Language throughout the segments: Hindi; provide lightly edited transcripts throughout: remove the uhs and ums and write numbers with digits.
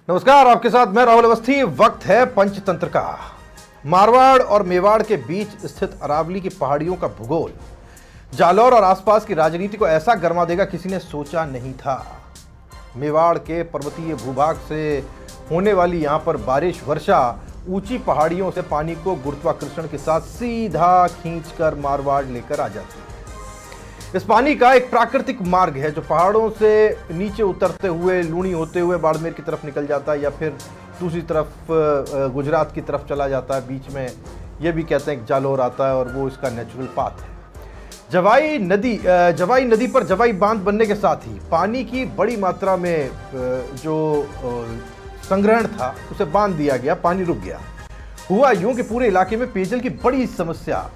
नमस्कार, आपके साथ मैं राहुल अवस्थी। वक्त है पंचतंत्र का। मारवाड़ और मेवाड़ के बीच स्थित अरावली की पहाड़ियों का भूगोल जालौर और आसपास की राजनीति को ऐसा गरमा देगा किसी ने सोचा नहीं था। मेवाड़ के पर्वतीय भूभाग से होने वाली यहां पर बारिश वर्षा ऊंची पहाड़ियों से पानी को गुरुत्वाकर्षण के साथ सीधा खींचकर मारवाड़ लेकर आ जाती है। इस पानी का एक प्राकृतिक मार्ग है जो पहाड़ों से नीचे उतरते हुए लूणी होते हुए बाड़मेर की तरफ निकल जाता है या फिर दूसरी तरफ गुजरात की तरफ चला जाता है। बीच में ये भी कहते हैं कि जालौर आता है और वो इसका नेचुरल पाथ है। जवाई नदी पर जवाई बांध बनने के साथ ही पानी की बड़ी मात्रा में जो संग्रहण था उसे बांध दिया गया, पानी रुक गया। हुआ यूं कि पूरे इलाके में पेयजल की बड़ी समस्या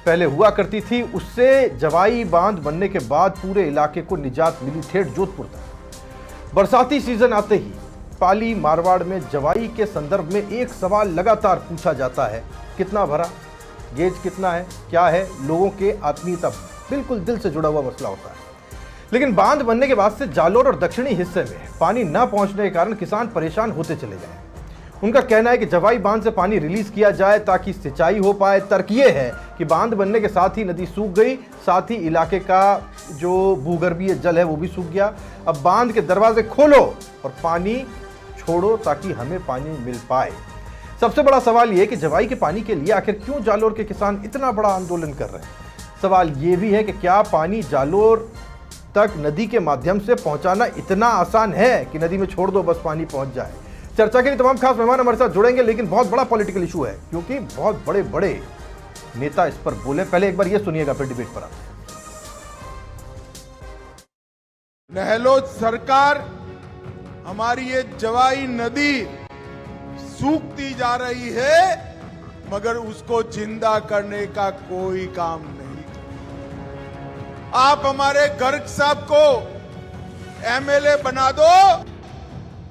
पहले हुआ करती थी, उससे जवाई बांध बनने के बाद पूरे इलाके को निजात मिली ठेठ जोधपुर तक। बरसाती सीजन आते ही पाली मारवाड़ में जवाई के संदर्भ में एक सवाल लगातार पूछा जाता है, कितना भरा, गेज कितना है, क्या है। लोगों के आत्मीयता बिल्कुल दिल से जुड़ा हुआ मसला होता है। लेकिन बांध बनने के बाद से जालौर और दक्षिणी हिस्से में पानी न पहुंचने के कारण किसान परेशान होते चले गए। उनका कहना है कि जवाई बांध से पानी रिलीज किया जाए ताकि सिंचाई हो पाए। तर्क ये है कि बांध बनने के साथ ही नदी सूख गई, साथ ही इलाके का जो भूगर्भीय जल है वो भी सूख गया। अब बांध के दरवाजे खोलो और पानी छोड़ो ताकि हमें पानी मिल पाए। सबसे बड़ा सवाल यह कि जवाई के पानी के लिए आखिर क्यों जालौर के किसान इतना बड़ा आंदोलन कर रहे हैं। सवाल यह भी है कि क्या पानी जालौर तक नदी के माध्यम से पहुंचाना इतना आसान है कि नदी में छोड़ दो बस पानी पहुंच जाए। चर्चा के लिए तमाम खास मेहमान हमारे साथ जुड़ेंगे, लेकिन बहुत बड़ा पॉलिटिकल इशू है क्योंकि बहुत बड़े बड़े नेता इस पर बोले। पहले एक बार ये सुनिएगा, फिर डिबेट पर आते हैं। गहलोत सरकार हमारी ये जवाई नदी सूखती जा रही है मगर उसको जिंदा करने का कोई काम नहीं। आप हमारे गर्ग साहब को एमएलए बना दो।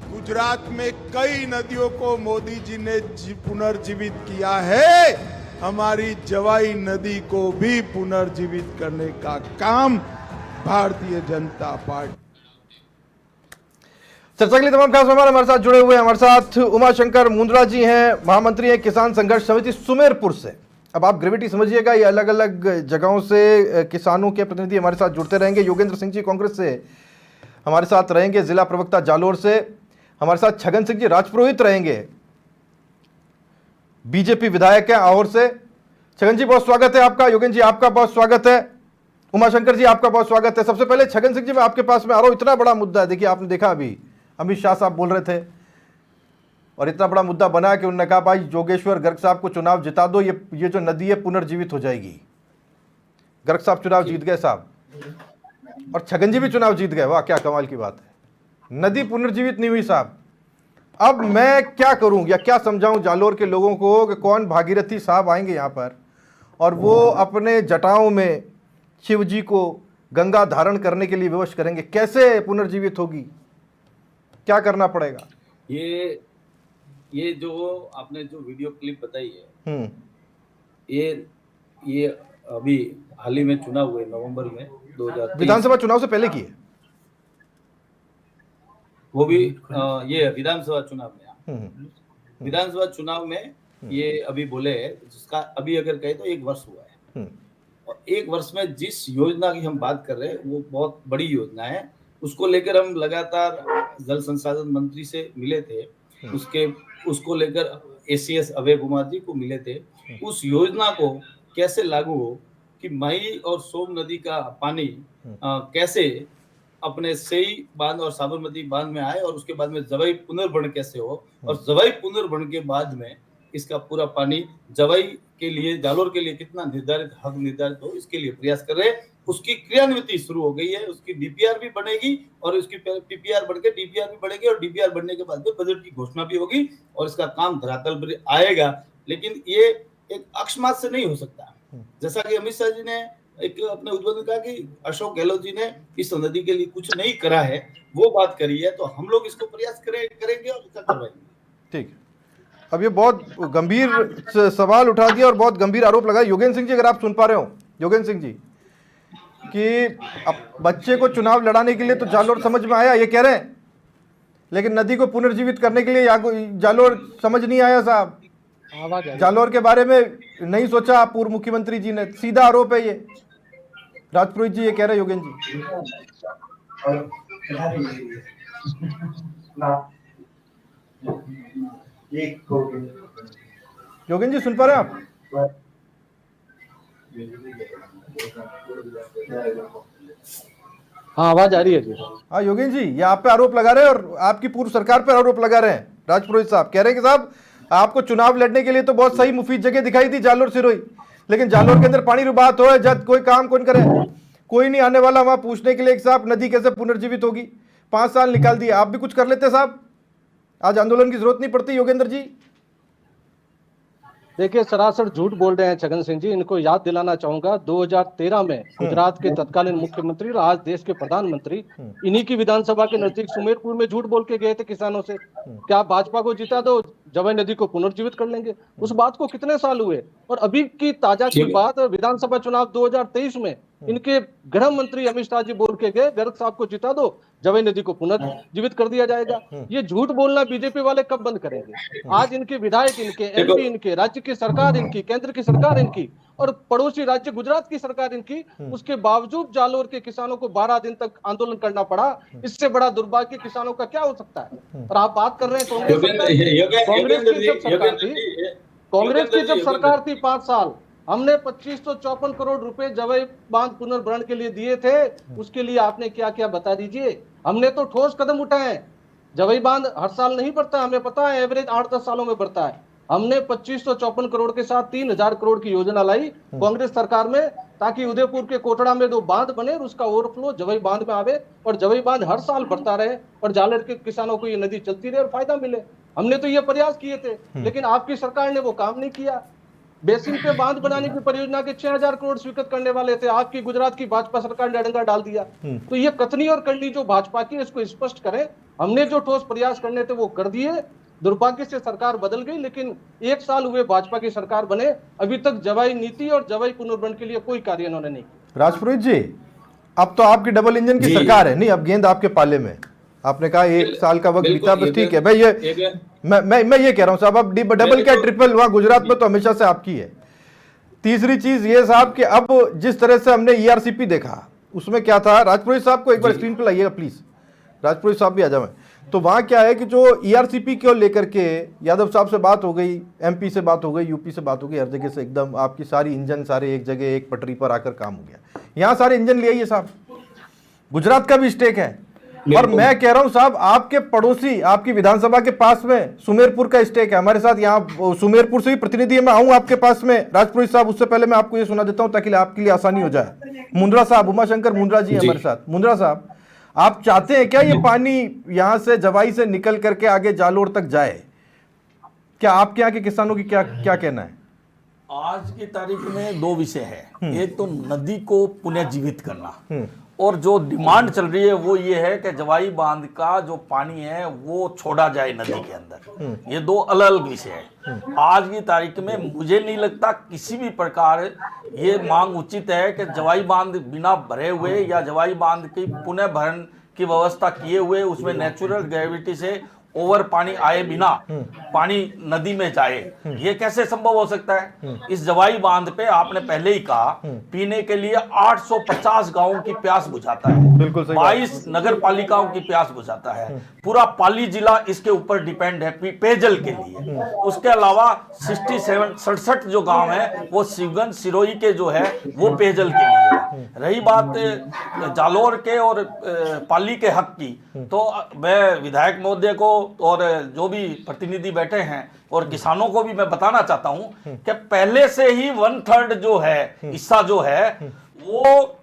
गुजरात में कई नदियों को मोदी जी ने पुनर्जीवित किया है, हमारी जवाई नदी को भी पुनर्जीवित करने का काम भारतीय जनता पार्टी। चर्चा के लिए तमाम खास मेहमान हमारे साथ जुड़े हुए हैं। हमारे साथ उमाशंकर मुंद्रा जी हैं, महामंत्री हैं किसान संघर्ष समिति सुमेरपुर से। अब आप ग्रेविटी समझिएगा, ये अलग अलग जगहों से किसानों के प्रतिनिधि हमारे साथ जुड़ते रहेंगे। योगेंद्र सिंह जी कांग्रेस से हमारे साथ रहेंगे, जिला प्रवक्ता जालौर से। हमारे साथ छगन सिंह जी राजपुरोहित रहेंगे, बीजेपी विधायक है आहोर से। छगन जी बहुत स्वागत है आपका। योगेंद्र जी आपका बहुत स्वागत है। उमाशंकर जी आपका बहुत स्वागत है। सबसे पहले छगन सिंह जी मैं आपके पास में आ रहा हूं। इतना बड़ा मुद्दा है, देखिए आपने देखा अभी अमित शाह साहब बोल रहे थे और इतना बड़ा मुद्दा बना कि उन्होंने कहा भाई जोगेश्वर गर्ग साहब को चुनाव जिता दो, ये जो नदी है पुनर्जीवित हो जाएगी। गर्ग साहब चुनाव जीत गए साहब, और छगन जी भी चुनाव जीत गए। वाह क्या कमाल की बात है, नदी पुनर्जीवित नहीं हुई साहब। अब मैं क्या करूं या क्या समझाऊं जालौर के लोगों को कि कौन भागीरथी साहब आएंगे यहां पर और वो अपने जटाओं में शिव जी को गंगा धारण करने के लिए विवश करेंगे। कैसे पुनर्जीवित होगी, क्या करना पड़ेगा? ये जो आपने जो वीडियो क्लिप बताई है, ये अभी हाल ही में चुनाव हुए नवंबर में 2023 विधानसभा चुनाव से पहले की है वो भी। ये विधानसभा चुनाव में, विधानसभा चुनाव में ये अभी बोले हैं, जिसका अभी अगर कहे तो 1 वर्ष हुआ है। और 1 वर्ष में जिस योजना की हम बात कर रहे हैं वो बहुत बड़ी योजना है। उसको लेकर हम लगातार जल संसाधन मंत्री से मिले थे, उसको लेकर एसीएस अभय कुमार जी को मिले थे। उस योजना को कैसे लागू हो कि मई और सोम नदी का पानी कैसे अपने सेई बांध और साबरमती बांध में आए और उसके बाद में जवाई पुनर्भरण कैसे हो, और जवाई पुनर्भरण के बाद में इसका पूरा पानी जवाई के लिए, जालौर के लिए कितना निर्धारित हक निर्धारित हो, इसके लिए प्रयास कर रहे हैं। उसकी क्रियान्विति शुरू हो गई है, उसकी डीपीआर भी बनेगी और उसकी पीपीआर बढ़ के डीपीआर भी बढ़ेगी और डीपीआर बढ़ने के बाद में बजट की घोषणा भी होगी और इसका काम धरातल पर आएगा। लेकिन ये एक अकस्मात से नहीं हो सकता। जैसा कि अमित शाह जी ने एक अपने उद्बोधन कहा कि अशोक गहलोत जी ने इस नदी के लिए कुछ नहीं करा है, वो बात करी है, तो हम लोग इसको प्रयास करेंगे और इसका करवाएंगे। ठीक है। अब ये बहुत गंभीर सवाल उठा दिया और बहुत गंभीर आरोप लगाया। योगेंद्र सिंह जी अगर आप सुन पा रहे हो, योगेंद्र सिंह जी, कि अब बच्चे को चुनाव लड़ाने के लिए तो जालौर समझ में आया, ये कह रहे हैं लेकिन नदी को पुनर्जीवित करने के लिए जालोर समझ नहीं आया साहब। जालोर के बारे में नहीं सोचा पूर्व मुख्यमंत्री जी ने, सीधा आरोप है ये। राजपुरोहित जी ये कह रहे योगेंद्र जी। योगेंद्र जी सुन पा रहे हैं आप? हाँ, आवाज आ रही है जी। हाँ योगेंद्र जी, ये आप पे आरोप लगा रहे हैं और आपकी पूर्व सरकार पर आरोप लगा रहे हैं। राजपुरोहित साहब कह रहे हैं कि साहब आपको चुनाव लड़ने के लिए तो बहुत सही मुफीद जगह दिखाई थी जालोर सिरोही, लेकिन जालोर के अंदर पानी रुबात हो जब कोई काम कौन करे, कोई नहीं आने वाला वहां पूछने के लिए कि साहब नदी कैसे पुनर्जीवित होगी। 5 साल निकाल दिए, आप भी कुछ कर लेते साहब, आज आंदोलन की जरूरत नहीं पड़ती। योगेंद्र जी देखिए, सरासर झूठ बोल रहे हैं छगन सिंह जी। इनको याद दिलाना चाहूंगा 2013 में गुजरात के तत्कालीन मुख्यमंत्री और आज देश के प्रधानमंत्री इन्हीं की विधानसभा के नजदीक सुमेरपुर में झूठ बोल के गए थे किसानों से, क्या आप भाजपा को जिता दो, जवाई नदी को पुनर्जीवित कर लेंगे। उस बात को कितने साल हुए, और अभी की ताजा की बात विधानसभा चुनाव 2023 में इनके गृह मंत्री अमित शाह जी बोल के गए, गर्ग साहब को जिता दो, जवाई नदी को पुनर्जीवित कर दिया जाएगा। ये झूठ बोलना बीजेपी वाले कब बंद करेंगे? आज इनके विधायक, इनके एमपी, इनके राज्य की सरकार इनकी, केंद्र की सरकार इनकी और पड़ोसी राज्य गुजरात की सरकार इनकी, उसके बावजूद जालोर के किसानों को 12 दिन तक आंदोलन करना पड़ा। इससे बड़ा दुर्भाग्य किसानों का क्या हो सकता है? और आप बात कर रहे हैं कांग्रेस की जब सरकार थी 5 साल, हमने 2554 करोड़ रुपए जवाई बांध पुनर्भरण के लिए दिए थे। उसके लिए आपने क्या क्या बता दीजिए। हमने तो ठोस कदम उठाए हैं। जवाई बांध हर साल नहीं बढ़ता, हमें पता है, एवरेज 8-10 सालों में बढ़ता है। हमने 2554 करोड़ के साथ 3000 करोड़ की योजना लाई कांग्रेस सरकार में, ताकि उदयपुर के कोटड़ा में 2 बांध बने और उसका ओवरफ्लो जवाई बांध में आवे और जवाई बांध हर साल बढ़ता रहे और जालोर के किसानों को ये नदी चलती रहे और फायदा मिले। हमने तो ये प्रयास किए थे, लेकिन आपकी सरकार ने वो काम नहीं किया। बेसिन पे बांध बनाने की परियोजना के 6000 करोड़ स्वीकृत करने वाले थे, आपकी गुजरात की भाजपा सरकार ने अड़ंगा डाल दिया। तो ये कथनी और करनी जो भाजपा की, इसको स्पष्ट करें। हमने जो ठोस प्रयास करने थे वो कर दिए। दुर्भाग्य से सरकार बदल गई, लेकिन 1 साल हुए भाजपा की सरकार बने, अभी तक जवाई नीति और जवाई पुनर्भरण के लिए कोई कार्य इन्होंने नहीं किया। राजपुरोहित जी, अब तो आपकी डबल इंजन की सरकार है, नहीं अब गेंद आपके पाले में। आपने कहा 1 साल का वक्त बीता, बस ठीक है भाई। ये मैं ये कह रहा हूं साहब, अब डबल क्या ट्रिपल, वहां गुजरात में तो हमेशा से आपकी है। तीसरी चीज ये साहब कि अब जिस तरह से हमने ईआरसीपी देखा, उसमें क्या था, राजपुरोहित साहब को एक बार स्क्रीन पर लाइएगा प्लीज, राजपुरोहित साहब भी आ जाए। तो वहां क्या है कि जो ईआरसीपी को लेकर के यादव साहब से बात हो गई, एमपी से बात हो गई, यूपी से बात हो गई, हर जगह से एकदम आपकी सारी इंजन सारे एक जगह एक पटरी पर आकर काम हो गया। यहाँ सारे इंजन ले आइए साहब, गुजरात का भी स्टेक है। और मैं कह रहा हूं साहब, आपके पड़ोसी, आपकी विधानसभा के पास में सुमेरपुर का स्टेक है। हमारे साथ यहाँ सुमेरपुर से भी प्रतिनिधि है, मैं आऊं आपके पास में राजपुरोहित साहब। उससे पहले मैं आपको ये सुना देता हूं ताकि आपके लिए आसानी हो जाए। मुंद्रा साहब, उमाशंकर मुंद्रा जी हमारे साथ। मुंद्रा साहब, आप चाहते हैं क्या ये पानी यहां से जवाई से निकल करके आगे जालोर तक जाए? क्या आपके यहाँ के किसानों की क्या कहना है? आज की तारीख में 2 विषय है। एक तो नदी को पुनर्जीवित करना, और जो डिमांड चल रही है वो ये है कि जवाई बांध का जो पानी है वो छोड़ा जाए नदी के अंदर। ये 2 अलग अलग विषय है। आज की तारीख में मुझे नहीं लगता किसी भी प्रकार ये मांग उचित है कि जवाई बांध बिना भरे हुए या जवाई बांध की पुनः भरण की व्यवस्था किए हुए उसमें नेचुरल ग्रेविटी से ओवर पानी आए बिना पानी नदी में जाए, ये कैसे संभव हो सकता है? इस जवाई बांध पे आपने पहले ही कहा पीने के लिए 850 गांवों की प्यास बुझाता है, बिल्कुल सही 22 नगर पालिकाओं की प्यास बुझाता है। पूरा पाली जिला इसके ऊपर डिपेंड है पेयजल के लिए। उसके अलावा 67 जो गांव है वो शिवगंज सिरोही के जो है वो पेयजल के लिए है। रही बात जालोर के और पाली के हक की, तो मैं विधायक महोदय को और जो भी प्रतिनिधि बैठे हैं और किसानों को भी मैं बताना चाहता हूं कि पहले से ही 1/3 जो है हिस्सा जो है वो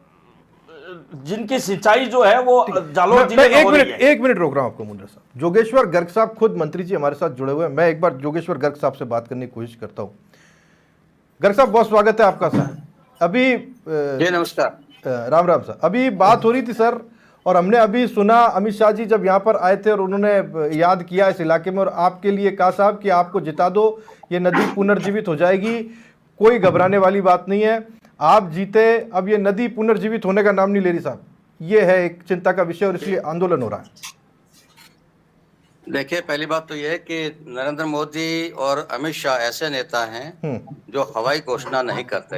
जिनकी सिंचाई जो है वो जालोर जिले में हो रही है। एक मिनट रोक रहा हूं आपको मुंद्रा साहब। जोगेश्वर गर्ग साहब खुद मंत्री जी हमारे साथ जुड़े हुए हैं, मैं एक बार जोगेश्वर गर्ग साहब से बात करने की कोशिश करता हूं। गर्ग साहब, बहुत स्वागत है आपका सर। अभी नमस्कार। राम राम सर। अभी बात हो रही थी सर, और हमने अभी सुना अमित शाह जी जब यहाँ पर आए थे और उन्होंने याद किया इस इलाके में और आपके लिए कहा साहब कि आपको जिता दो, ये नदी पुनर्जीवित हो जाएगी, कोई घबराने वाली बात नहीं है, आप जीते। अब ये नदी पुनर्जीवित होने का नाम नहीं ले रही साहब, ये है एक चिंता का विषय और इसलिए आंदोलन हो रहा है। देखिए, पहली बात तो यह है कि नरेंद्र मोदी और अमित शाह ऐसे नेता हैं जो हवाई घोषणा नहीं करते।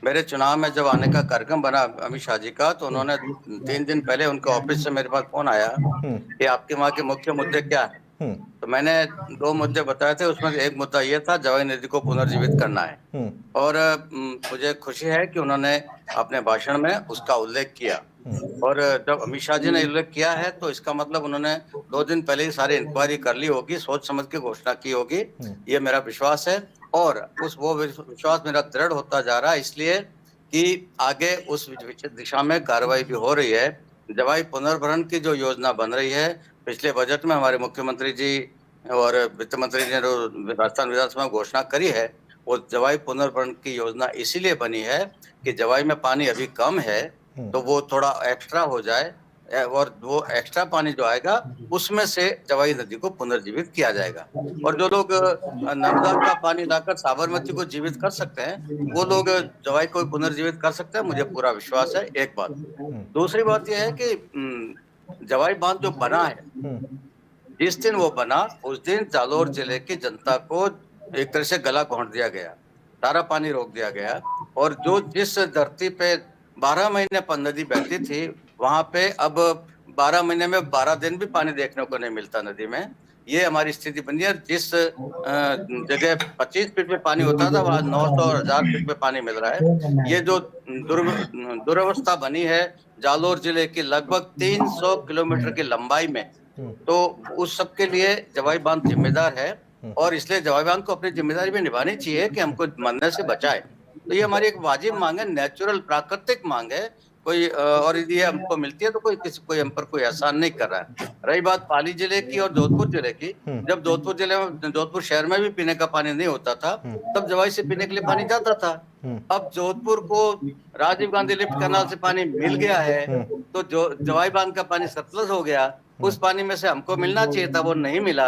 मेरे चुनाव में जब आने का कार्यक्रम बना अमित शाह जी का, तो उन्होंने 3 दिन पहले उनके ऑफिस से मेरे पास फोन आया कि आपके वहाँ के मुख्य मुद्दे क्या है। तो मैंने 2 मुद्दे बताए थे, उसमें एक मुद्दा ये था जवाई नदी को पुनर्जीवित करना है, और मुझे खुशी है कि उन्होंने अपने भाषण में उसका उल्लेख किया। और जब अमित शाह जी ने उल्लेख किया है तो इसका मतलब उन्होंने 2 दिन पहले ही सारी इंक्वायरी कर ली होगी, सोच समझ के घोषणा की होगी, ये मेरा विश्वास है। और वो विश्वास मेरा दृढ़ होता जा रहा है, इसलिए कि आगे उस दिशा में कार्रवाई भी हो रही है। जवाई पुनर्भरण की जो योजना बन रही है, पिछले बजट में हमारे मुख्यमंत्री जी और वित्त मंत्री ने जो राजस्थान विधानसभा में घोषणा करी है, वो जवाई पुनर्भरण की योजना इसीलिए बनी है कि जवाई में पानी अभी कम है, तो वो थोड़ा एक्स्ट्रा हो जाए, और वो एक्स्ट्रा पानी जो आएगा उसमें से जवाई नदी को पुनर्जीवित किया जाएगा। और जो लोग नर्मदा का पानी लाकर साबरमती को जीवित कर सकते हैं, वो लोग जवाई को पुनर्जीवित कर सकते हैं, मुझे पूरा विश्वास है। एक बात। दूसरी बात यह है कि जवाई बांध जो बना है, जिस दिन वो बना उस दिन जालोर जिले की जनता को एक तरह से गला घोंट दिया गया, सारा पानी रोक दिया गया। और जो जिस धरती पे 12 महीने नदी बहती थी, वहां पे अब 12 महीने में 12 दिन भी पानी देखने को नहीं मिलता नदी में। ये हमारी स्थिति बनी है। जिस जगह 25 फीट में पानी होता था, वहां 900 और 1000 फीट में पानी मिल रहा है। ये जो दुर्व्यवस्था बनी है जालोर जिले की लगभग 300 किलोमीटर की लंबाई में, तो उस सब के लिए जवाई बांध जिम्मेदार है, और इसलिए जवाई बांध को अपनी जिम्मेदारी भी निभानी चाहिए कि हमको मरने से बचाए। तो ये हमारी एक वाजिब मांग है, नेचुरल प्राकृतिक मांग है कोई, और यदि हमको मिलती है तो कोई हम पर कोई एहसान नहीं कर रहा है। रही बात पाली जिले की और जोधपुर जिले की, जब जोधपुर जिले में, जोधपुर शहर में भी पीने का पानी नहीं होता था, तब जवाई से पीने के लिए पानी जाता था। अब जोधपुर को राजीव गांधी लिफ्ट कैनाल से पानी मिल गया है, तो जो जवाई बांध का पानी सरप्लस हो गया, उस पानी में से हमको मिलना चाहिए था, वो नहीं मिला।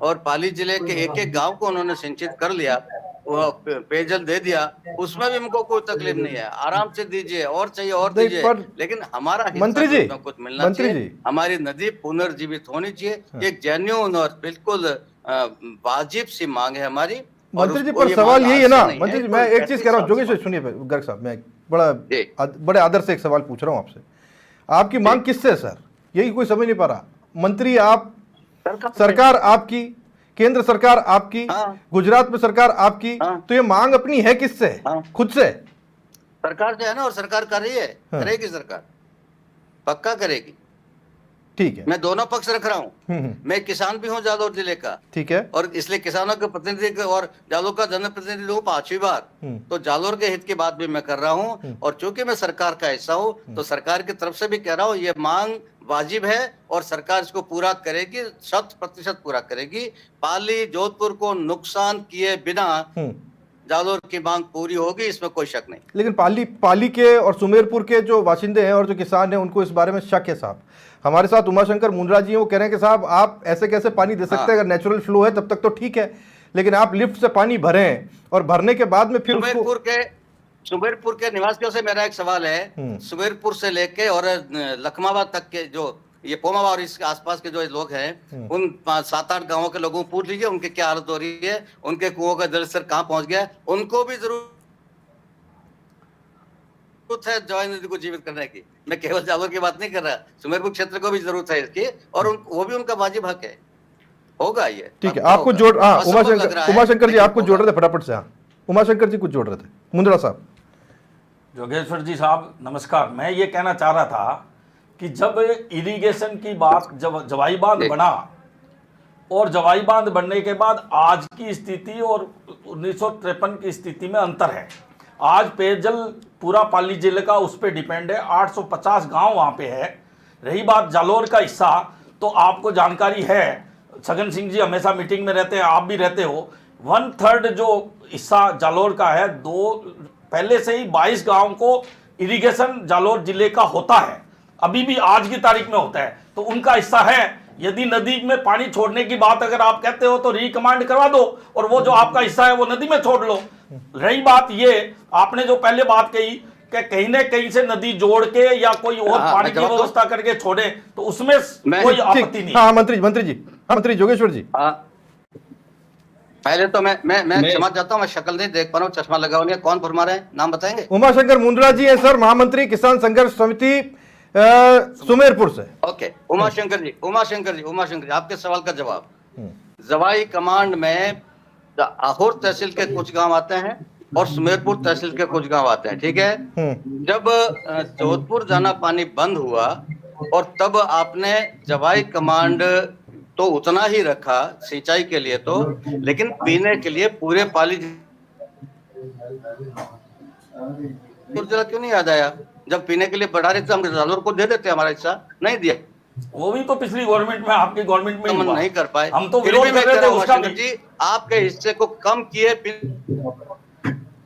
और पाली जिले के एक एक गांव को उन्होंने सिंचित कर लिया, वो पेयजल दे दिया, उसमें भी हमको कोई तकलीफ नहीं है, आराम से दीजिए, और चाहिए और दीजिए, लेकिन हमारा मंत्री जी, कुछ मिलना चाहिए। हमारी नदी पुनर्जीवित होनी चाहिए, एक जेन्युइन और बिल्कुल वाजिब सी मांग है हमारी। मंत्री जी, पर सवाल यही है ना मंत्री जी, मैं एक चीज कह रहा हूँ, जोगेश सुनिए गर्ग साहब, मैं बड़े आदर से एक सवाल पूछ रहा हूँ आपसे। आपकी मांग किससे है सर? यही कोई समझ नहीं पा रहा। मंत्री आप, सरकार आपकी, केंद्र सरकार आपकी, गुजरात में सरकार आपकी, तो ये मांग अपनी है किससे? खुद से? सरकार से है ना, और सरकार कर रही है, करेगी सरकार, पक्का करेगी। ठीक है, मैं दोनों पक्ष रख रहा हूँ। मैं किसान भी हूँ जालोर जिले का, ठीक है, और इसलिए किसानों के प्रतिनिधि और जालोर का जनप्रतिनिधि हूँ 5वीं बार, तो जालोर के हित की बात भी मैं कर रहा हूँ। और चूंकि मैं सरकार का हिस्सा हूँ, तो सरकार की तरफ से भी कह रहा हूँ, ये मांग वाजिब है और सरकार इसको पूरा करेगी, 100% पूरा करेगी। पाली जोधपुर को नुकसान किए बिना जालोर की मांग पूरी होगी, इसमें कोई शक नहीं। लेकिन पाली के और सुमेरपुर के जो बाशिंदे हैं और जो किसान हैं, उनको इस बारे में शक है साहब। हमारे साथ उमाशंकर मुंद्रा जी हैं, वो कह रहे हैं कि साहब आप ऐसे कैसे पानी दे सकते हैं? अगर नेचुरल फ्लो है तब तक तो ठीक है, लेकिन आप लिफ्ट से पानी भरें और भरने के बाद में फिर सुमेरपुर के निवासियों से मेरा एक सवाल है। सुमेरपुर से लेके और लखमाबाद तक के जो ये पोमावा और इसके आसपास के जो लोग हैं, उन 7-8 गांवों के लोगों को पूछ लीजिए उनकी क्या हालत हो रही है, उनके कुओं का जलस्तर कहां पहुंच गया है। उनको भी जरूरत है जवाई नदी को जीवित करने की। मैं केवल जालोर की बात नहीं कर रहा, सुमेरपुर क्षेत्र को भी जरूरत है इसकी, और वो भी उनका वाजिब हक है, होगा ये। ठीक है, आपको जोड़, उमाशंकर जी आपको जोड़ रहे थे फटाफट से। हाँ, उमाशंकर जी कुछ जोड़ रहे थे। मुंद्रा साहब। जोगेश्वर जी साहब नमस्कार। मैं ये कहना चाह रहा था कि जब इरिगेशन की बात, जब जवाई बांध बना और जवाई बांध बनने के बाद आज की स्थिति और 1953 की स्थिति में अंतर है। आज पेयजल पूरा पाली जिले का उस पर डिपेंड है, 850 गांव वहाँ पे है। रही बात जालोर का हिस्सा, तो आपको जानकारी है, छगन सिंह जी हमेशा मीटिंग में रहते हैं, आप भी रहते हो, 1/3 जो हिस्सा जालोर का है, पहले से ही 22 गांव को इरिगेशन जालोर जिले का होता है, अभी भी आज की तारीख में होता है, तो उनका हिस्सा है। यदि नदी में पानी छोड़ने की बात अगर आप कहते हो तो रिकमांड करवा दो, और वो जो आपका हिस्सा है वो नदी में छोड़ लो। रही बात ये, आपने जो पहले बात कही कि कहीं ना कहीं से नदी जोड़ के या कोई और हाँ, पानी मैं की जवाब दूं? व्यवस्था करके छोड़े तो उसमें मैं- कोई ठीक, आपत्ति नहीं है। हाँ मंत्री जी, हाँ मंत्री जोगेश्वर जी। हाँ, पहले तो मैं मैं- क्षमा चाहता हूँ, मैं शक्ल नहीं देख पा रहा हूँ, चश्मा लगा हुआ नहीं है। कौन फरमा रहे हैं, नाम बताएंगे? उमाशंकर मुंद्रा जी है सर, महामंत्री किसान संघर्ष समिति सुमेरपुर से। ओके, उमाशंकर जी, आपके सवाल का जवाब। जवाई कमांड में आहोर तहसील के कुछ गांव आते हैं और सुमेरपुर तहसील के कुछ गांव आते हैं, ठीक है। जब जोधपुर जाना पानी बंद हुआ और तब आपने जवाई कमांड तो उतना ही रखा सिंचाई के लिए तो, लेकिन पीने के लिए पूरे पाली जिला क्यों नहीं याद आया? जब पीने के लिए बढ़ा रहे थे हम जालोर को दे देते, हमारा हिस्सा नहीं दिया, वो भी तो पिछली गवर्नमेंट में, आपकी गवर्नमेंट में ही हम हुआ। नहीं कर पाए। हम तो फिर विरोध भी मैं कर रहे कह थे रहा हूं उसका शंकर भी। जी, आपके हिस्से को कम किए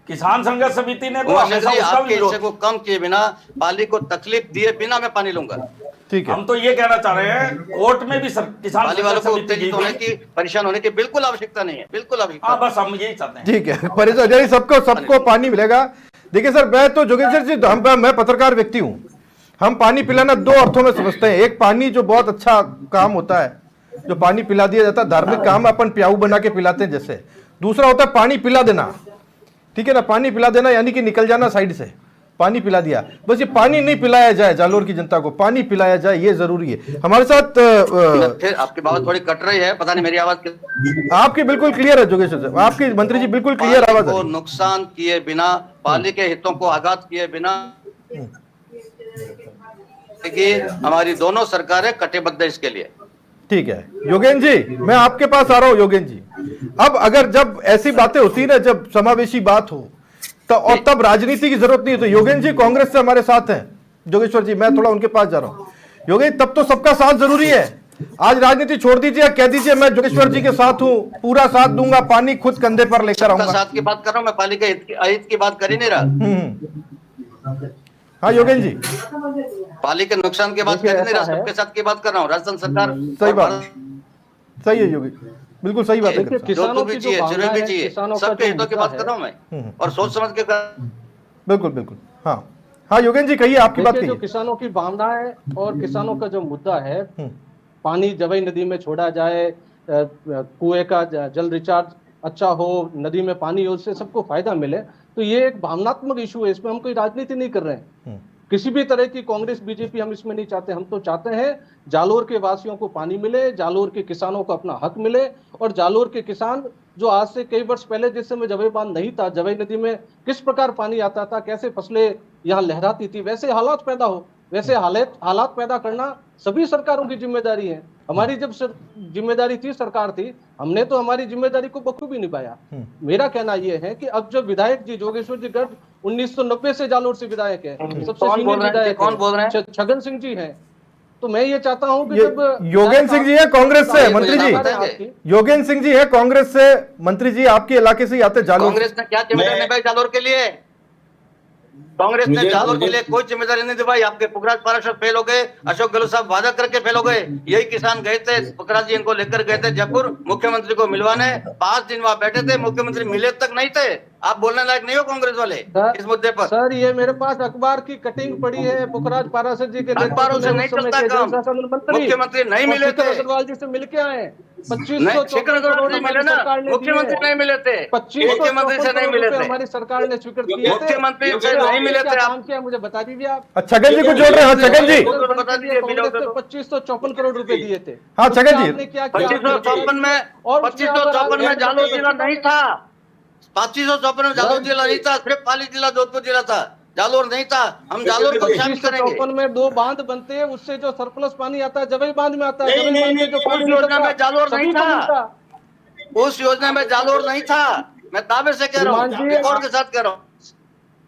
किसान संघर्ष समिति ने तो उमाशंकर हमेशा जी, उसका भी आपके विरोध हिस्से को कम किए बिना, पाली को तकलीफ दिए बिना मैं पानी लूंगा। ठीक है, हम तो ये कहना चाह रहे हैं कोर्ट में भी किसान पाली वालों संघर्ष को समिति उत्तेजित होने की, परेशान होने की बिल्कुल आवश्यकता नहीं है, बिल्कुल आवश्यकता हाँ बस हम यही चाहते हैं। ठीक है, परेशान नहीं, सबको पानी मिलेगा। देखिए सर, मैं तो जोगेश्वर जी, मैं पत्रकार व्यक्ति हूँ। हम पानी पिलाना दो अर्थों में समझते हैं। एक, पानी जो बहुत अच्छा काम होता है, जो पानी पिला दिया जाता है, धार्मिक काम अपन प्याऊ बना के पिलाते हैं जैसे। दूसरा होता है पानी पिला देना, ठीक है ना, पानी पिला देना यानी कि निकल जाना साइड से, पानी पिला दिया। बस ये पानी नहीं पिलाया जाए, जालोर की जनता को पानी पिलाया जाए, ये जरूरी है। हमारे साथ फिर आपकी बात थोड़ी कट रही है, पता नहीं मेरी आवाज आपकी बिल्कुल क्लियर है जोगेश्वर साहब, आपकी मंत्री जी बिल्कुल क्लियर आवाज को है। नुकसान किए बिना, पाली के हितों को आघात किए बिना, कि हमारी दोनों सरकारें कटिबद्ध इसके लिए। ठीक है योगेंद्र जी, मैं आपके पास आ रहा हूं। योगेंद्र जी, अब अगर जब ऐसी बातें होती ना, जब समावेशी बात हो तो, और तब राजनीति की जरूरत नहीं है, तो योगेंद्र जी कांग्रेस से हमारे साथ हैं। जोगेश्वर जी, मैं थोड़ा उनके पास जा रहा हूं। योगेंद्र, तब तो सबका साथ जरूरी है। आज राजनीति छोड़ दीजिए, कह दीजिए मैं जोगेश्वर जी के साथ हूं, पूरा साथ दूंगा, पानी खुद कंधे पर लेकर आऊंगा। साथ की बात कर रहा हूं मैं, पाली के हित की बात कर ही नहीं रहा। हाँ योगेंद्र जी, पाली के नुकसान की बात कर ही नहीं रहा, सबके साथ की बात कर रहा हूँ। राजस्थान सरकार सही बात, सही है योगी, बिल्कुल सही बात है। देखिए, किसानों की जो भावना है, किसानों का सबके जो हितों की मुद्दा बात कर रहा हूँ है, मैं, और सोच समझ के बिल्कुल बिल्कुल, हाँ हाँ योगेंद्र जी कहिए, आपकी बात देखिए, जो कहिए। किसानों की भावना है और किसानों का जो मुद्दा है, पानी जवई नदी में छोड़ा जाए, कुएं का जल रिचार्ज अच्छा हो, नदी में पानी हो, उससे सबको फायदा मिले, तो ये एक भावनात्मक इशू है। इसमें हम कोई राजनीति नहीं कर रहे हैं। किसी भी तरह की कांग्रेस बीजेपी हम इसमें नहीं चाहते। हम तो चाहते हैं जालोर के वासियों को पानी मिले, जालोर के किसानों को अपना हक मिले, और जालोर के किसान जो आज से कई वर्ष पहले, जिस समय जवई बांध नहीं था, जवई नदी में किस प्रकार पानी आता था, कैसे फसलें यहाँ लहराती थी, वैसे हालात पैदा हो, वैसे हालात पैदा करना सभी सरकारों की जिम्मेदारी है। हमारी जब जिम्मेदारी थी, सरकार थी, हमने तो हमारी जिम्मेदारी को बखूबी निभाया। मेरा कहना यह है कि अब जो विधायक जी जोगेश्वर जी गर्ग 1990 से जालोर से विधायक है, सबसे सीनियर विधायक कौन बोल रहे हैं? छगन सिंह जी हैं। तो मैं ये चाहता हूं कि ये जब योगेंद्र सिंह जी है कांग्रेस से, मंत्री जी बताएंगे। योगेंद्र सिंह जी है कांग्रेस से, मंत्री जी आपके इलाके से ही आते जालोर। कांग्रेस ने क्या जिम्मेदारी निभाई जालोर के लिए? कांग्रेस ने जालोर के लिए कोई जिम्मेदारी नहीं निभाई। आपके पुखराज पाराशर फेल हो गए, अशोक गहलोत साहब वादा करके फेल हो गए। यही किसान गए थे, पुखराज जी इनको लेकर गए थे जयपुर मुख्यमंत्री को मिलवाने, 5 दिन वहां बैठे थे, मुख्यमंत्री मिले तक नहीं थे। आप बोलने लायक नहीं हो कांग्रेस वाले इस मुद्दे पर। सर, ये मेरे पास अखबार की कटिंग पड़ी है, पुखराज पाराशर जी के अखबारों से नहीं चलता काम। मुख्यमंत्री नहीं मिले थे, अग्रवाल जी से मिलके आए। शेखर अग्रवाल जी मिले ना, मुख्यमंत्री नहीं मिले थे, मुख्यमंत्री से नहीं मिले थे, हमारी सरकार ने स्वीकृत किए थे। मुख्यमंत्री से नहीं मिले थे। आप क्या मुझे बता दीजिए आप। छगन जी को जोड़ रहे हैं। हाँ छगन जी, बता दीजिए, 2554 करोड़ रुपए दिए थे। हाँ छगन जी, आपने क्या 2554 में, 2554 में जालोर जिला नहीं था, 2554 में जालोर जिला नहीं था, सिर्फ पाली जिला जोधपुर जिला था, जालोर नहीं था। हम जालोर को शामिल करेंगे। 2554 में 2 बांध बनते हैं, उससे जो सरप्लस पानी आता है जवई बांध में आता है। नहीं, जवई बांध में जो उस पानी योजना निकलता में जालोर सभी नहीं को था। मिलता। उस योजना में जालोर नहीं था, मैं दावे से कह रहा हूँ, श्रीमान जी, रिकॉर्ड के साथ कह रहा हूँ।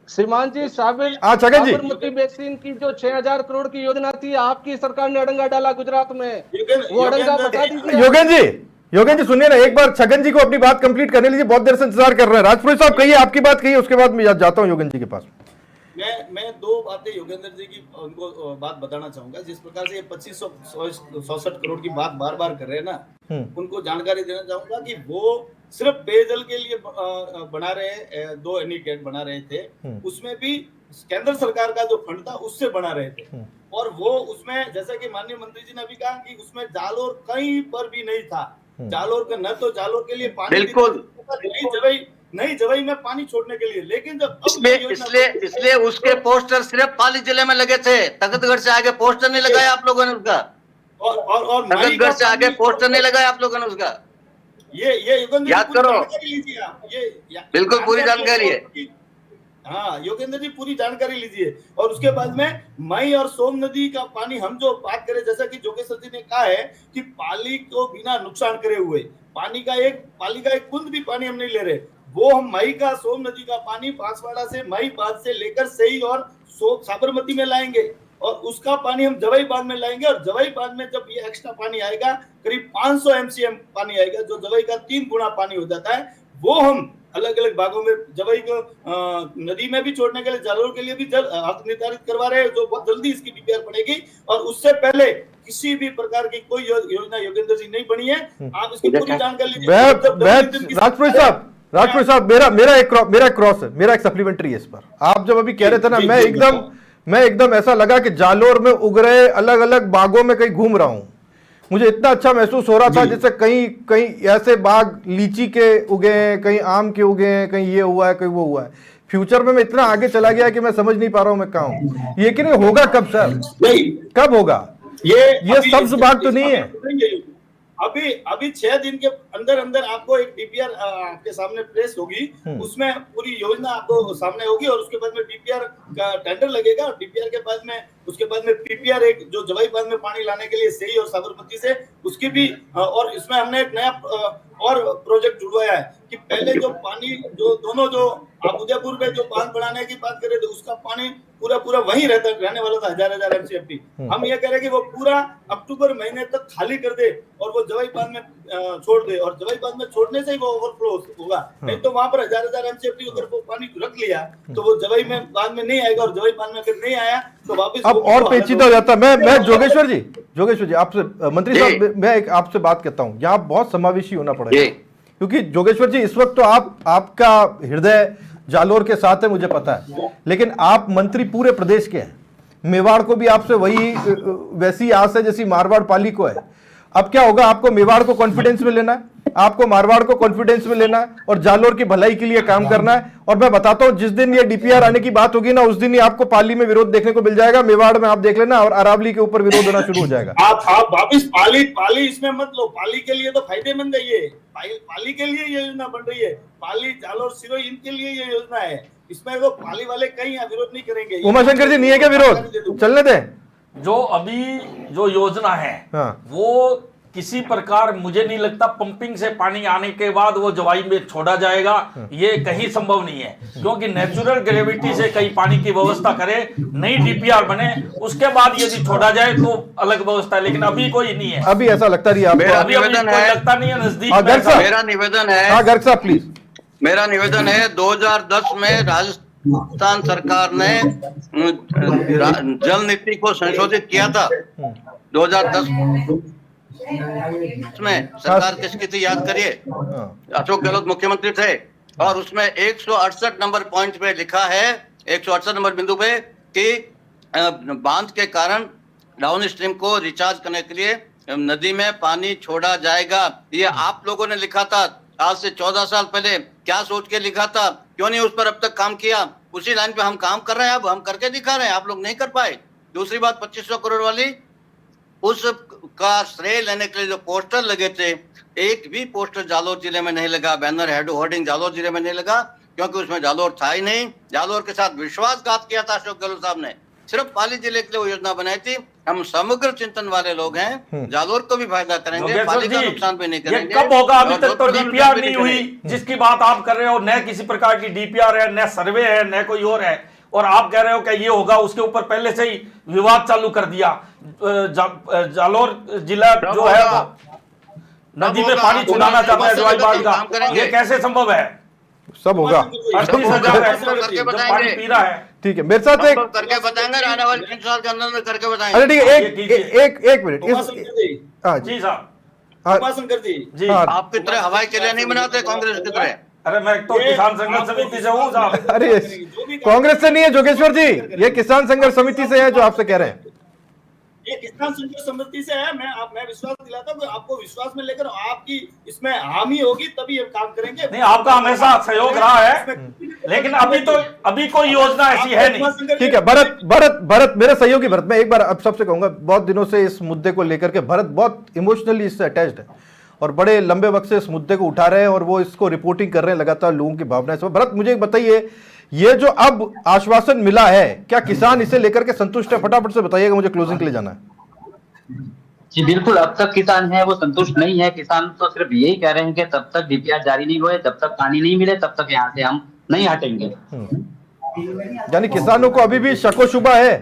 श्रीमान जी, हाँ, छगन जी। साबरमती वैक्सीन की जो 6000 करोड़ की योजना थी, आपकी सरकार ने अड़ंगा डाला गुजरात में। वो अड़ंगा बता दीजिए। योगेंद्र जी सुनिए ना, एक बार छगन जी को अपनी बात कंप्लीट करने लीजिए, बहुत देर से इंतजार कर रहे हैं। राजपुरी साहब कहिए, आपकी बात कहिए, उसके बाद मैं जाता हूँ योगेंद्र जी के पास। मैं 2 बातें योगेंद्र जी की उनको बात बताना चाहूंगा। जिस प्रकार से ये 2567 करोड़ की बात बार बार कर रहे हैं ना, उनको जानकारी देना चाहूंगा कि वो सिर्फ पेयजल के लिए बना रहे 2 एनीकेट बना रहे थे, उसमें भी केंद्र सरकार का जो फंड था उससे बना रहे थे। और वो उसमें जैसा कि माननीय मंत्री जी ने अभी कहा कि उसमें जालोर कहीं पर भी नहीं था। जालोर का न तो जालोर के लिए पानी, बिल्कुल नई जवई में पानी छोड़ने के लिए, लेकिन जब इसलिए उसके पोस्टर सिर्फ पाली जिले में लगे थे, तख्तगढ़ से आगे पोस्टर नहीं लगाया आप लोगों ने उसका, और तख्तगढ़ से आगे पोस्टर नहीं लगाया आप लोगों ने उसका। ये याद करो, लीजिए आप, ये बिल्कुल पूरी जानकारी है। हाँ योगेंद्र जी पूरी जानकारी लीजिए। और उसके बाद में मई और सोम नदी का पानी हम जो बात करें, जैसा कि जोगेश्वर जी ने कहा है कि पाली को बिना नुकसान करे हुए पाली का एक बूंद भी पानी हम नहीं ले रहे, वो हम मई का सोम नदी का पानी बांसवाड़ा से मई बांध से लेकर सही और साबरमती में लाएंगे, और उसका पानी हम जवाई बांध में लाएंगे। और जवाई बांध में जब ये एक्स्ट्रा पानी आएगा, करीब 500 MCM पानी आएगा, जो जवाई का 3 गुना पानी हो जाता है, वो हम अलग अलग भागों में जवाई को नदी में भी छोड़ने के लिए, जालोर के लिए भी हक निर्धारित करवा रहे हैं, जो बहुत जल्दी इसकी DPR बनेगी। और उससे पहले किसी भी प्रकार की कोई योजना योगेंद्र जी नहीं बनी है, आप इसकी पूरी जानकारी लीजिए। राजपुर साहब, मेरा एक क्रॉस है, मेरा एक सप्लीमेंट्री है इस पर। आप जब अभी कह रहे थे ना, मैं एकदम ऐसा लगा कि जालोर में उग रहे अलग अलग बागों में कहीं घूम रहा हूं। मुझे इतना अच्छा महसूस हो रहा था जैसे कहीं ऐसे बाग लीची के उगे हैं, कहीं आम के उगे हैं, कहीं ये हुआ है, कहीं वो हुआ है। फ्यूचर में मैं इतना आगे चला गया कि मैं समझ नहीं पा रहा हूं मैं कहां हूं। ये कि नहीं होगा कब सर, कब होगा ये सब्ज बाग तो नहीं है। अभी 6 दिन के अंदर अंदर आपको एक DPR आपके सामने प्लेस होगी, उसमें पूरी योजना आपको सामने होगी, और उसके बाद में DPR का टेंडर लगेगा, और DPR के बाद में उसके बाद में PPR एक जो जवाई बांध में पानी लाने के लिए सही और साबरमती से उसकी भी, और इसमें हमने एक नया और प्रोजेक्ट जुड़वाया है कि पहले जो पानी जो दोनों जो आप उदयपुर में जो बांध बढ़ाने की बात कर रहे थे, उसका पानी पूरा वहीं रहने वाला था 1000 MCFT। हम ये कह रहे हैं कि वो पूरा अक्टूबर महीने तक खाली कर दे और वो जवाई बांध में छोड़ दे, और जवाई बांध में छोड़ने से ही वो ओवरफ्लो होगा। नहीं तो वहां पर 1000 MCFT अगर वो पानी रख लिया तो वो जवाई में बांध में नहीं आएगा, और जवाई बांध में अगर नहीं आया तो वापस अब और पेचीदा हो जाता। मैं जोगेश्वर जी आपसे, मंत्री साहब मैं एक आपसे बात करता हूँ, यहाँ बहुत समावेशी होना पड़ेगा, क्योंकि जोगेश्वर जी इस वक्त तो आपका हृदय जालोर के साथ है, मुझे पता है, लेकिन आप मंत्री पूरे प्रदेश के हैं। मेवाड़ को भी आपसे वैसी आस है जैसी मारवाड़ पाली को है। अब क्या होगा, आपको मेवाड़ को कॉन्फिडेंस में लेना है, आपको मारवाड़ को कॉन्फिडेंस में लेना है, और जालोर की भलाई के लिए काम करना है। और मैं बताता हूं, जिस दिन ये DPR आने की बात होगी ना, उस दिन ही आपको पाली में विरोध देखने को मिल जाएगा, मेवाड़ में आप देख लेना, और अरावली के ऊपर विरोध होना शुरू हो जाएगा। आप वापिस पाली इसमें मत लो, पाली के लिए तो फायदेमंद है, ये पाली के लिए ये योजना बन रही है, पाली जालोर सिरोही इनके लिए ये योजना है, इसमें तो पाली वाले कहीं विरोध नहीं करेंगे। उमाशंकर जी नहीं है क्या विरोध, चलने दें। जो अभी जो योजना है वो किसी प्रकार मुझे नहीं लगता पंपिंग से पानी आने के बाद वो जवाई में छोड़ा जाएगा, ये कहीं संभव नहीं है, क्योंकि नेचुरल ग्रेविटी से कहीं पानी की व्यवस्था करे, नई DPR बने, उसके बाद यदि छोड़ा जाए तो अलग व्यवस्था है, लेकिन अभी कोई नहीं है। अभी ऐसा लगता नहीं है, अभी लगता नहीं है नजदीक। मेरा निवेदन है, गर्ग साहब प्लीज, मेरा निवेदन है, 2010 में राजस्थान सरकार ने जल नीति को संशोधित किया था। 2010 में सरकार किसकी थी याद करिए, अशोक गहलोत मुख्यमंत्री थे, और उसमें 168 नंबर पॉइंट पे लिखा है, 168 नंबर बिंदु पे, कि बांध के कारण डाउन स्ट्रीम को रिचार्ज करने के लिए नदी में पानी छोड़ा जाएगा। ये आप लोगों ने लिखा था आज से 14 साल पहले, क्या सोच के लिखा था, क्यों नहीं उस पर अब तक काम किया? उसी लाइन पे हम काम कर रहे हैं, अब हम करके दिखा रहे हैं, आप लोग नहीं कर पाए। दूसरी बात, 2500 करोड़ वाली, उस का श्रेय लेने के लिए जो पोस्टर लगे थे, एक भी पोस्टर जालोर जिले में नहीं लगा, बैनर हेड होर्डिंग जालोर जिले में नहीं लगा, क्योंकि उसमें जालोर था ही नहीं। जालोर के साथ विश्वासघात किया था अशोक गहलोत साहब ने, सिर्फ पाली जिले के लिए वो योजना बनाई थी। हम समग्र चिंतन वाले लोग हैं, जालोर को भी फायदा करेंगे, पाली का नुकसान भी नहीं करेंगे। कब होगा? अभी तक तो DPR नहीं हुई, जिसकी बात आप कर रहे हो, न किसी प्रकार की DPR है, न सर्वे है, न कोई और है, और आप कह रहे हो कि ये होगा, उसके ऊपर पहले से ही विवाद चालू कर दिया। जालोर जिला जो है नदी में पानी छुड़ाना चाहता है जवाई बांध का, ये कैसे संभव है? सब होगा, 38,000 पानी पी रहा है। ठीक है, मेरे साथ एक करके बताएंगे, आने वाले 3 साल के अंदर में करके बताएंगे। अरे ठीक है, एक मिनट जी साहब, शंकर जी, जी आप की तरह हवाई के लिए नहीं बनाते कांग्रेस की तरह। अरे मैं तो किसान संघर्ष समिति से हूँ साहब। अरे कांग्रेस से नहीं है जोगेश्वर जी, ये किसान संघर्ष समिति से है जो आपसे कह रहे हैं। ये किसान संघर्ष समिति से है। मैं विश्वास दिलाता हूँ, आपको विश्वास में लेकर आपकी इसमें हामी होगी तभी हम काम करेंगे। नहीं, आपका हमेशा सहयोग रहा है, लेकिन अभी कोई योजना ऐसी है नहीं। ठीक है भरत मेरे सहयोगी भरत, मैं एक बार अब सबसे कहूंगा, बहुत दिनों से इस मुद्दे को लेकर के भरत बहुत इमोशनली इससे अटैच्ड है और बड़े लंबे वक्त से इस मुद्दे को उठा रहे हैं और वो इसको रिपोर्टिंग कर रहे हैं लगातार लोगों की भावनाएं। भरत मुझे एक बताइए, ये जो अब आश्वासन मिला है, क्या किसान इसे लेकर के संतुष्ट है? फटाफट से बताइएगा, मुझे क्लोजिंग के लिए जाना है। जी बिल्कुल, अब तक किसान है वो संतुष्ट नहीं है। किसान तो सिर्फ यही कह रहे हैं कि तब तक डीपीआर जारी नहीं हुए, जब तक पानी नहीं मिले तब तक यहाँ से हम नहीं हटेंगे। यानी किसानों को अभी भी शको शुबा है?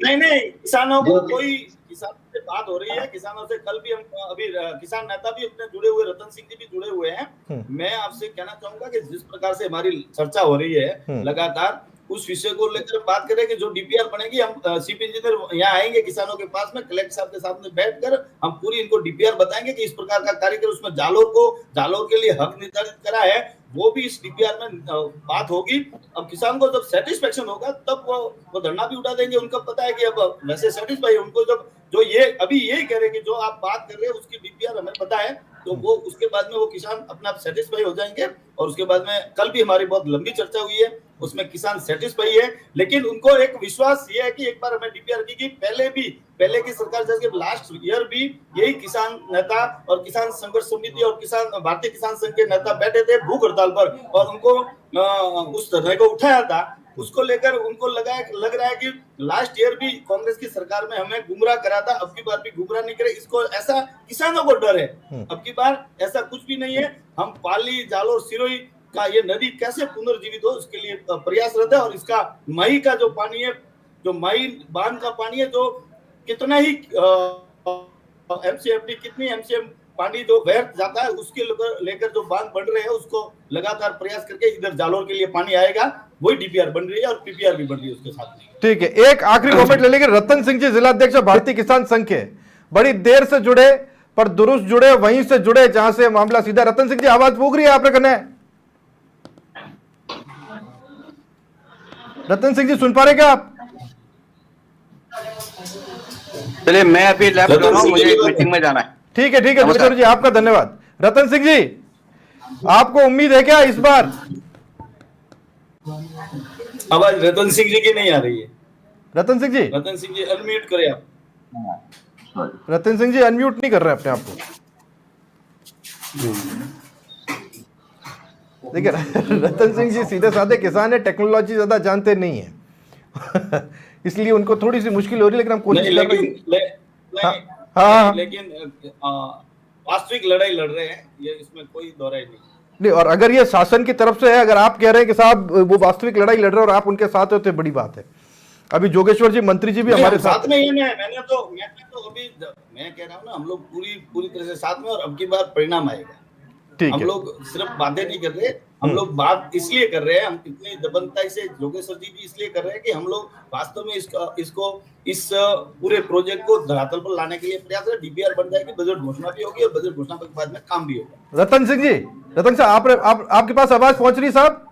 नहीं, किसानों को कोई, किसानों से बात हो रही है, किसानों से कल भी हम अभी किसान नेता भी अपने जुड़े हुए, रतन सिंह जी भी जुड़े हुए हैं। मैं आपसे कहना चाहूंगा कि जिस प्रकार से हमारी चर्चा हो रही है लगातार, उस विषय को लेकर बात करें कि जो डीपीआर बनेगी, हम चीफ इंजीनियर यहाँ आएंगे किसानों के पास में, कलेक्टर साहब के सामने बैठकर हम पूरी इनको डीपीआर बताएंगे कि इस प्रकार का कार्य कर, उसमें जालोर के लिए हक निर्धारित करा है, वो भी इस डीपीआर में बात होगी। अब किसान को जब सेटिस्फेक्शन होगा तब वो धरना भी उठा देंगे। उनको पता है कि अब वैसे सेटिस्फाई, उनको जब जो ये अभी यही कह रहे हैं कि जो आप बात कर रहे हैं उसकी डीपीआर हमें पता है, तो वो उसके बाद में वो किसान अपने आप सेटिस्फाई हो जाएंगे। और उसके बाद में कल भी हमारी बहुत लंबी चर्चा हुई है, उसमें किसान सेटिस्फाई है, लेकिन उनको एक विश्वास ये है कि एक बार हमें डीपीआर की पहले की सरकार जैसे लास्ट ईयर भी यही किसान नेता और किसान संघर्ष समिति और किसान भारतीय किसान संघ के नेता बैठे थे भूख हड़ताल पर और उनको उस धरने को उठाया था। उसको लेकर उनको लग रहा है कि लास्ट ईयर भी कांग्रेस की सरकार में हमें गुमराह करा था, अब की बार भी गुमराह नहीं करे। इसको ऐसा किसानों को डर है, अब की बार ऐसा कुछ भी नहीं है। हम पाली, जालोर, सिरोही का ये नदी कैसे पुनर्जीवित हो उसके लिए प्रयासरत है। और इसका मई का जो पानी है, जो मई बांध का पानी है, जो कितना ही एमसीएफटी कितनी एमसीएम पानी जो व्यर्थ जाता है, उसके लेकर जो बांध बन रहे हैं उसको लगातार प्रयास करके इधर जालोर के लिए पानी आएगा, वही डीपीआर बन रही है और पीपीआर भी बन रही है उसके साथ। ठीक है, एक आखिरी कमेंट ले लेंगे। रतन सिंह जी जिलाध्यक्ष भारतीय किसान संघ के, बड़ी देर से जुड़े पर दुरुस्त जुड़े, वहीं से जुड़े जहां से मामला सीधा। रतन सिंह जी आवाज फूक रही है आपने करना है? रतन सिंह जी सुन पा रहे क्या आप? चलिए मैं अभी लैपटॉप कर रहा हूं, मुझे एक मीटिंग में जाना है। ठीक है जोगेश्वर जी, आपका धन्यवाद। रतन सिंह जी, आपको उम्मीद है क्या इस बार? आवाज रतन सिंह जी की नहीं आ रही है। रतन सिंह जी अनम्यूट करें आप। रतन सिंह जी अनम्यूट नहीं कर रहे अपने आप को। देखिए रतन सिंह जी सीधे साधे किसान है, टेक्नोलॉजी ज्यादा जानते नहीं है इसलिए उनको थोड़ी सी मुश्किल हो रही है, लेकिन हम कोशिश कर रहे हैं। लेकिन वास्तविक लड़ाई लड़ रहे हैं, ये इसमें कोई दो राय नहीं। और अगर ये शासन की तरफ से है, अगर आप कह रहे हैं कि साहब वो वास्तविक लड़ाई लड़ रहे हैं और आप उनके साथ होते, बड़ी बात है। अभी जोगेश्वर जी मंत्री जी भी हमारे साथ में ही है। मैंने तो अभी मैं कह रहा हूँ ना, हम लोग पूरी तरह से साथ में, और अब की बार परिणाम आएगा। हम लोग सिर्फ बातें नहीं कर रहे, हम लोग बात इसलिए कर रहे हैं, हम इतनी दबंगताई से जोगेश्वर जी भी इसलिए कर रहे हैं कि हम लोग वास्तव में इसको इस पूरे प्रोजेक्ट को धरातल पर लाने के लिए प्रयास है। डीपीआर बन जाएगी, बजट घोषणा भी होगी और बजट घोषणा के बाद में काम भी होगा। रतन सिंह जी, आपके पास आवाज पहुंच रही साहब?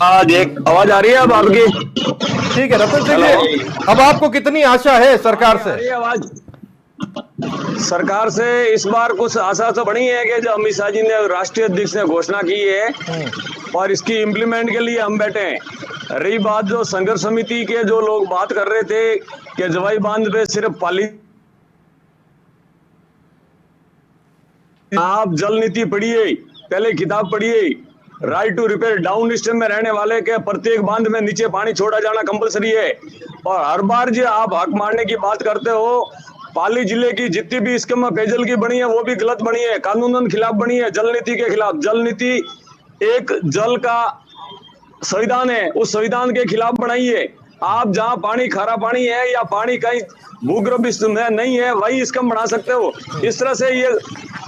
आवाज आ रही है अब आपकी? ठीक है रतन सिंह जी, अब आपको कितनी आशा है सरकार से? आवाज सरकार से इस बार कुछ आशा तो बनी है कि जो अमित शाह जी ने, राष्ट्रीय अध्यक्ष ने घोषणा की है और इसकी इम्प्लीमेंट के लिए हम बैठे हैं। रही बात जो संघर्ष समिति के जो लोग बात कर रहे थे कि जवाई बांध पे सिर्फ पाली, आप जल नीति पढ़िए, पहले किताब पढ़िए, right to repair, downstream में रहने वाले के प्रत्येक बांध में नीचे पानी छोड़ा जाना कंपलसरी है। और हर बार जो आप हक मारने की बात करते हो, पाली जिले की जितनी भी स्कीम पेयजल की बनी है वो भी गलत बनी है, कानूनन खिलाफ बनी है, जल नीति के खिलाफ। जल नीति एक जल का संविधान है, उस संविधान के खिलाफ बनाई है। आप जहां पानी खारा पानी है या पानी कहीं भूगर्भ में नहीं है, वही स्कीम बना सकते हो। इस तरह से ये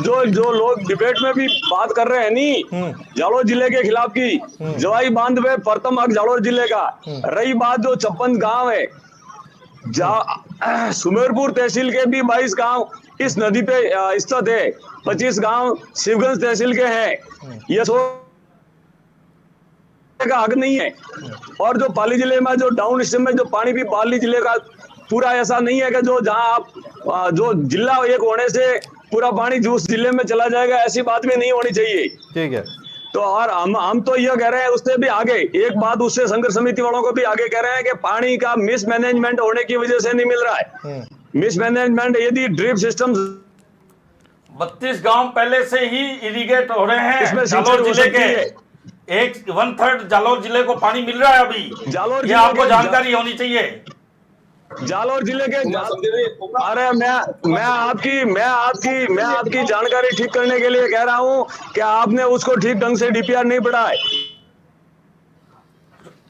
जो लोग डिबेट में भी बात कर रहे हैं नहीं, जालोर जिले के खिलाफ की, जवाई बांध में प्रथम हक जालोर जिले का। रही बात जो 56 गांव है, सुमेरपुर तहसील के भी 22 गांव इस नदी पे स्थित है, 25 गांव शिवगंज तहसील के हैं। ये का हक नहीं है। और जो पाली जिले में जो डाउन स्ट्रीम में जो पानी भी पाली जिले का पूरा ऐसा नहीं है कि जो जहां आप जो जिला एक होने से पूरा पानी जो उस जिले में चला जाएगा, ऐसी बात भी नहीं होनी चाहिए। ठीक है। तो और हम तो यह कह रहे हैं, उससे भी आगे एक बात उससे संघर्ष समिति वालों को भी आगे कह रहे हैं कि पानी का मिसमैनेजमेंट होने की वजह से नहीं मिल रहा है। मिसमैनेजमेंट यदि ड्रिप सिस्टम 32 गांव पहले से ही इरिगेट हो रहे हैं। इसमें जालोर जिले के 1/3 जालोर जिले को पानी मिल रहा है अभी। जालोर ये आपको जानकारी होनी चाहिए। जालोर जिले के अरे मैं आपकी जानकारी ठीक करने के लिए कह रहा हूं कि आपने उसको ठीक ढंग से डीपीआर नहीं पढ़ा है।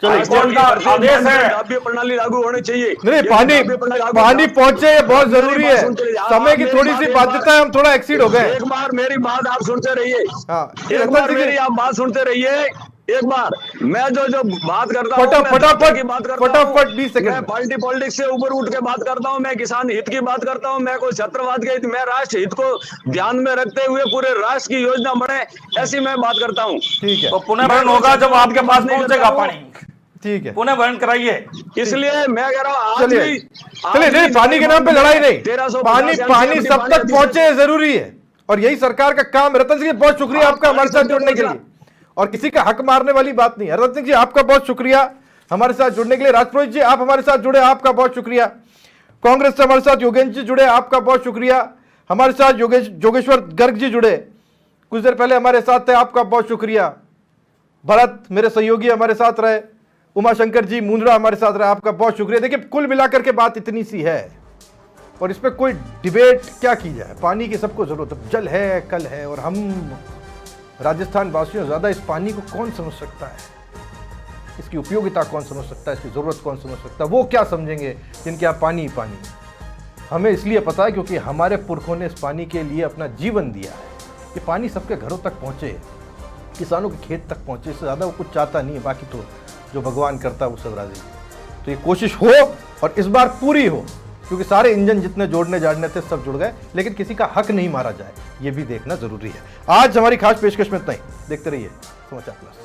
कोर्ट का आदेश है, काव्य प्रणाली लागू होनी चाहिए। नहीं, पानी पहुंचे, ये बहुत जरूरी है। समय की थोड़ी सी बाध्यता है, हम थोड़ा एक्सीड हो गए। एक बार मेरी बात आप सुनते रहिए। हाँ, एक बार मेरी आप बात सुनते रहिए। एक बार मैं जो बात करता हूँ, फटाफट 20 सेकंड। मैं पार्टी पॉलिटिक्स से ऊपर उठ के बात करता हूँ, मैं किसान हित की बात करता हूँ, मैं कोई छत्रवाद के हित, मैं राष्ट्र हित को ध्यान में रखते हुए पूरे राष्ट्र की योजना बने, ऐसी मैं बात करता हूँ। ठीक है। तो पुनः भरण होगा जब आपके पास पहुंचेगा पानी। ठीक है, पुनः भरण कराइए। इसलिए मैं कह रहा हूँ चलिए नहीं, पानी के नाम पे लड़ाई नहीं, पानी सब तक पहुंचे जरूरी है, और यही सरकार का काम। रतन सिंह बहुत शुक्रिया आपका हमारे साथ जुड़ने के लिए, और किसी का हक मारने वाली बात नहीं है। रतन सिंह जी आपका बहुत शुक्रिया हमारे साथ जुड़ने के लिए। राजपुरोहित जी आप हमारे साथ जुड़े, आपका बहुत शुक्रिया। कांग्रेस से हमारे साथ योगेंद्र जी जुड़े, आपका बहुत शुक्रिया। हमारे साथ जोगेश्वर गर्ग जी जुड़े कुछ देर पहले हमारे साथ थे, आपका बहुत शुक्रिया। भरत मेरे सहयोगी हमारे साथ रहे, उमाशंकर जी मुंद्रा हमारे साथ रहे, आपका बहुत शुक्रिया। देखिए कुल मिलाकर के बात इतनी सी है, और इस पर कोई डिबेट क्या की जाए। पानी की सबको जरूरत है, जल है कल है, और हम राजस्थान वासियों ज्यादा इस पानी को कौन समझ सकता है, इसकी उपयोगिता कौन समझ सकता है, इसकी जरूरत कौन समझ सकता है। वो क्या समझेंगे जिनके यहाँ पानी ही पानी। हमें इसलिए पता है क्योंकि हमारे पुरखों ने इस पानी के लिए अपना जीवन दिया है। ये पानी सबके घरों तक पहुंचे, किसानों के खेत तक पहुंचे, इससे ज्यादा वो कुछ चाहता नहीं है। बाकी तो जो भगवान करता है वो सब राजी। तो ये कोशिश हो और इस बार पूरी हो, क्योंकि सारे इंजन जितने जोड़ने जाड़ने थे सब जुड़ गए, लेकिन किसी का हक नहीं मारा जाए, ये भी देखना जरूरी है। आज हमारी खास पेशकश में इतना ही। देखते रहिए समाचार प्लस।